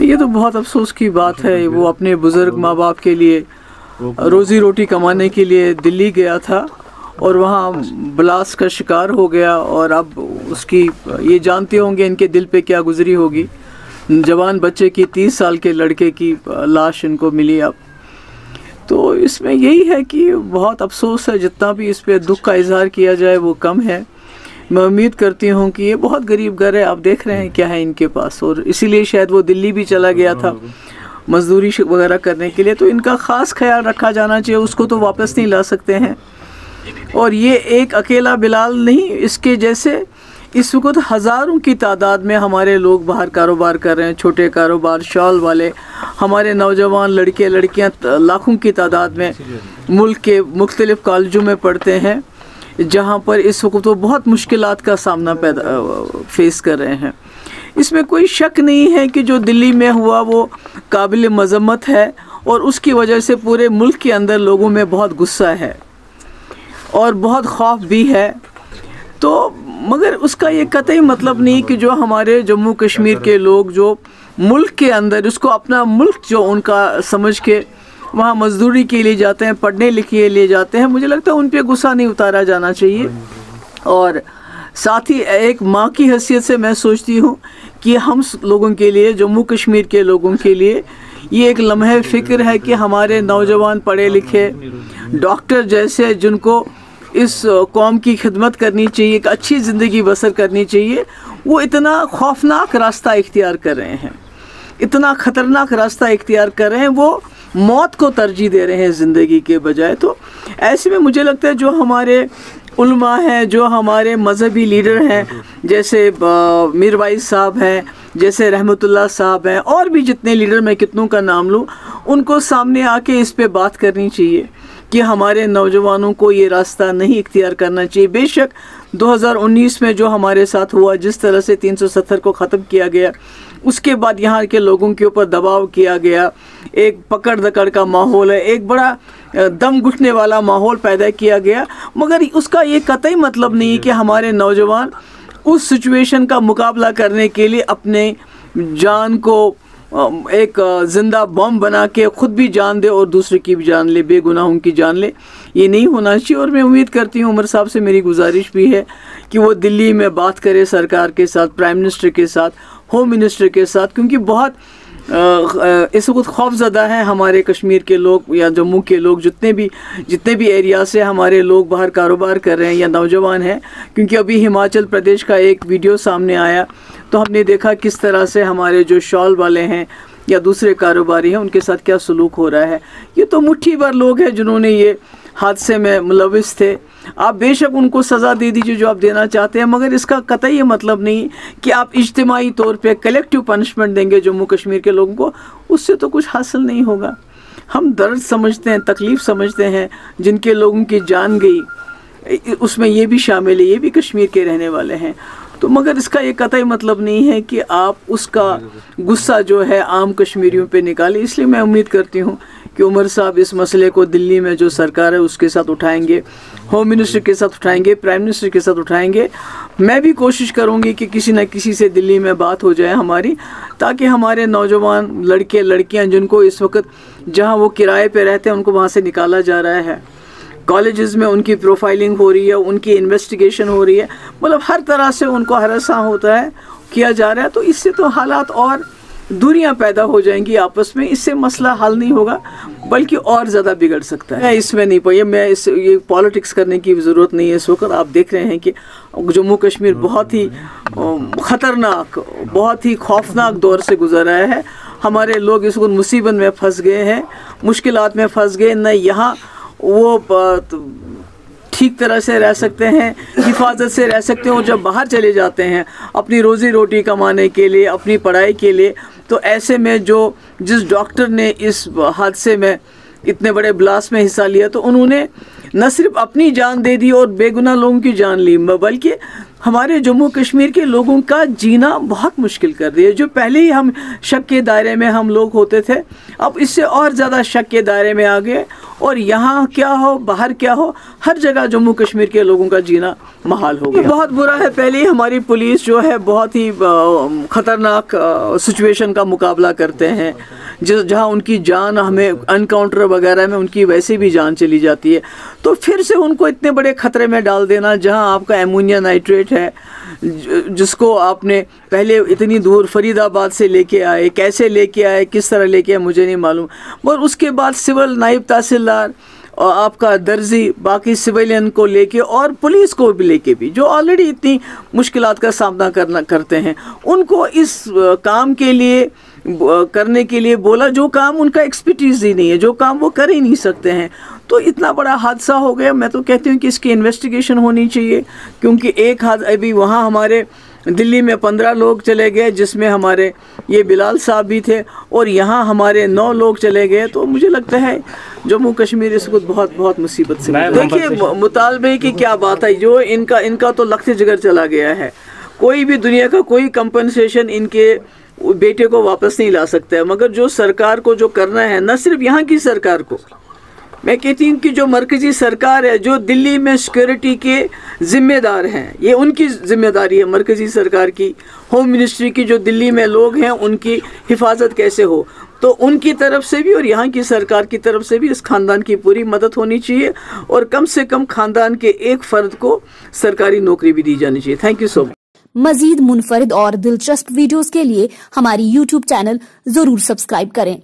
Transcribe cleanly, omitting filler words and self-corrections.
ये तो बहुत अफसोस की बात है। वो अपने बुज़ुर्ग माँ बाप के लिए रोज़ी रोटी कमाने के लिए दिल्ली गया था और वहाँ ब्लास्ट का शिकार हो गया, और अब उसकी ये जानते होंगे इनके दिल पे क्या गुजरी होगी। जवान बच्चे की 30 साल के लड़के की लाश इनको मिली अब। तो इसमें यही है कि बहुत अफसोस है, जितना भी इस पे दुख का इजहार किया जाए वो कम है। मैं उम्मीद करती हूँ कि ये बहुत गरीब घर है, आप देख रहे हैं क्या है इनके पास, और इसीलिए शायद वो दिल्ली भी चला गया था मजदूरी वगैरह करने के लिए। तो इनका ख़ास ख्याल रखा जाना चाहिए, उसको तो वापस नहीं ला सकते हैं। और ये एक अकेला बिलाल नहीं, इसके जैसे इस वक्त हज़ारों की तादाद में हमारे लोग बाहर कारोबार कर रहे हैं, छोटे कारोबार, शॉल वाले, हमारे नौजवान लड़के लड़कियां लाखों की तादाद में मुल्क के मुख्तलिफ़ कॉलेजों में पढ़ते हैं, जहां पर इस वक्त वो बहुत मुश्किलात का सामना फेस कर रहे हैं। इसमें कोई शक नहीं है कि जो दिल्ली में हुआ वो काबिल मज़म्मत है, और उसकी वजह से पूरे मुल्क के अंदर लोगों में बहुत गुस्सा है और बहुत खौफ भी है। तो मगर उसका ये कतई मतलब नहीं कि जो हमारे जम्मू कश्मीर के लोग जो मुल्क के अंदर उसको अपना मुल्क जो उनका समझ के वहाँ मजदूरी के लिए जाते हैं, पढ़ने लिखने के लिए जाते हैं, मुझे लगता है उन पे गुस्सा नहीं उतारा जाना चाहिए। और साथ ही एक माँ की हैसियत से मैं सोचती हूँ कि हम लोगों के लिए, जम्मू कश्मीर के लोगों के लिए ये एक लम्हे फ़िक्र है कि हमारे नौजवान पढ़े लिखे डॉक्टर जैसे, जिनको इस कौम की खिदमत करनी चाहिए, एक अच्छी ज़िंदगी बसर करनी चाहिए, वो इतना खौफनाक रास्ता इख्तियार कर रहे हैं, इतना ख़तरनाक रास्ता इख्तियार कर रहे हैं, वो मौत को तरजीह दे रहे हैं ज़िंदगी के बजाय। तो ऐसे में मुझे लगता है जो हमारे उलमा हैं, जो हमारे मजहबी लीडर हैं, जैसे मीर वाइस साहब हैं, जैसे रहमतुल्लाह साहब हैं, और भी जितने लीडर, मैं कितनों का नाम लूँ, उनको सामने आके इस पे बात करनी चाहिए कि हमारे नौजवानों को ये रास्ता नहीं इख्तियार करना चाहिए। बेशक 2019 में जो हमारे साथ हुआ, जिस तरह से 370 को ख़त्म किया गया, उसके बाद यहाँ के लोगों के ऊपर दबाव किया गया, एक पकड़ दकड़ का माहौल है, एक बड़ा दम घुटने वाला माहौल पैदा किया गया, मगर उसका ये कतई मतलब नहीं कि हमारे नौजवान उस सिचुएशन का मुकाबला करने के लिए अपने जान को एक ज़िंदा बम बना के ख़ुद भी जान दे और दूसरे की भी जान ले, बेगुनाहों की जान ले। ये नहीं होना चाहिए। और मैं उम्मीद करती हूँ, उमर साहब से मेरी गुजारिश भी है कि वो दिल्ली में बात करे सरकार के साथ, प्राइम मिनिस्टर के साथ, होम मिनिस्टर के साथ, क्योंकि बहुत इस वक्त खौफज़दा हैं हमारे कश्मीर के लोग या जम्मू के लोग, जितने भी एरिया से हमारे लोग बाहर कारोबार कर रहे हैं या नौजवान हैं। क्योंकि अभी हिमाचल प्रदेश का एक वीडियो सामने आया, तो हमने देखा किस तरह से हमारे जो शॉल वाले हैं या दूसरे कारोबारी हैं, उनके साथ क्या सलूक हो रहा है। ये तो मुट्ठी भर लोग हैं जिन्होंने ये हादसे में मुलविस थे। आप बेशक उनको सज़ा दे दीजिए जो आप देना चाहते हैं, मगर इसका कतई ये मतलब नहीं कि आप इज्तिमाई तौर पे कलेक्टिव पनिशमेंट देंगे जम्मू कश्मीर के लोगों को, उससे तो कुछ हासिल नहीं होगा। हम दर्द समझते हैं, तकलीफ़ समझते हैं, जिनके लोगों की जान गई उसमें ये भी शामिल है, ये भी कश्मीर के रहने वाले हैं। तो मगर इसका ये कतई मतलब नहीं है कि आप उसका गुस्सा जो है आम कश्मीरियों पे निकालें। इसलिए मैं उम्मीद करती हूँ कि उमर साहब इस मसले को दिल्ली में जो सरकार है उसके साथ उठाएंगे, होम मिनिस्टर के साथ उठाएंगे, प्राइम मिनिस्टर के साथ उठाएंगे। मैं भी कोशिश करूँगी कि किसी न किसी से दिल्ली में बात हो जाए हमारी, ताकि हमारे नौजवान लड़के लड़कियाँ जिनको इस वक्त जहाँ वो किराए पे रहते हैं उनको वहाँ से निकाला जा रहा है, कॉलेजेस में उनकी प्रोफाइलिंग हो रही है, उनकी इन्वेस्टिगेशन हो रही है, मतलब हर तरह से उनको हरासा होता है, किया जा रहा है। तो इससे तो हालात और दूरियां पैदा हो जाएंगी आपस में, इससे मसला हल नहीं होगा बल्कि और ज़्यादा बिगड़ सकता है। इसमें नहीं पाइए, ये पॉलिटिक्स करने की ज़रूरत नहीं है। इस वक्त आप देख रहे हैं कि जम्मू कश्मीर बहुत ही ख़तरनाक, बहुत ही खौफनाक दौर से गुजर रहा है। हमारे लोग इस वक्त मुसीबत में फंस गए हैं, मुश्किलात में फंस गए, न यहाँ वो ठीक तरह से रह सकते हैं, हिफाजत से रह सकते हैं, और जब बाहर चले जाते हैं अपनी रोज़ी रोटी कमाने के लिए, अपनी पढ़ाई के लिए, तो ऐसे में जिस डॉक्टर ने इस हादसे में, इतने बड़े ब्लास्ट में हिस्सा लिया, तो उन्होंने न सिर्फ अपनी जान दे दी और बेगुनाह लोगों की जान ली, बल्कि हमारे जम्मू कश्मीर के लोगों का जीना बहुत मुश्किल कर दिया। जो पहले ही हम शक के दायरे में हम लोग होते थे, अब इससे और ज़्यादा शक के दायरे में आ गए। और यहाँ क्या हो, बाहर क्या हो, हर जगह जम्मू कश्मीर के लोगों का जीना महाल हो गया। बहुत बुरा है। पहले ही हमारी पुलिस जो है बहुत ही ख़तरनाक सिचुएशन का मुकाबला करते हैं, जहाँ उनकी जान, हमें एनकाउंटर वगैरह में उनकी वैसे भी जान चली जाती है। तो फिर से उनको इतने बड़े ख़तरे में डाल देना, जहाँ आपका एमोनिया नाइट्रेट है, जिसको आपने पहले इतनी दूर फरीदाबाद से लेके आए, कैसे लेके आए, किस तरह लेके आए मुझे नहीं मालूम। और उसके बाद सिविल नायब तहसीलदार और आपका दर्जी, बाकी सिविलियन को लेके और पुलिस को भी लेके भी, जो ऑलरेडी इतनी मुश्किलात का सामना करते हैं, उनको इस काम के लिए करने के लिए बोला जो काम उनका एक्सपर्टीज ही नहीं है, जो काम वो कर ही नहीं सकते हैं। तो इतना बड़ा हादसा हो गया। मैं तो कहती हूँ कि इसकी इन्वेस्टिगेशन होनी चाहिए, क्योंकि एक हाथ अभी वहाँ हमारे दिल्ली में 15 लोग चले गए, जिसमें हमारे ये बिलाल साहब भी थे, और यहाँ हमारे 9 लोग चले गए। तो मुझे लगता है जम्मू कश्मीर इस वक्त बहुत बहुत मुसीबत से। देखिए, मुतालबे की क्या बात है, जो इनका तो लख्त जिगर चला गया है। कोई भी दुनिया का कोई कंपनसेशन इनके बेटे को वापस नहीं ला सकता है। मगर जो सरकार को जो करना है, न सिर्फ यहाँ की सरकार को, मैं कहती हूँ कि जो मरकजी सरकार है, जो दिल्ली में सिक्योरिटी के ज़िम्मेदार हैं, ये उनकी ज़िम्मेदारी है मरकजी सरकार की, होम मिनिस्ट्री की, जो दिल्ली में लोग हैं उनकी हिफाजत कैसे हो। तो उनकी तरफ से भी और यहाँ की सरकार की तरफ से भी इस ख़ानदान की पूरी मदद होनी चाहिए, और कम से कम ख़ानदान के एक फ़र्द को सरकारी नौकरी भी दी जानी चाहिए। Thank you so much. मजीद मुनफरिद और दिलचस्प वीडियोस के लिए हमारी YouTube चैनल जरूर सब्सक्राइब करें।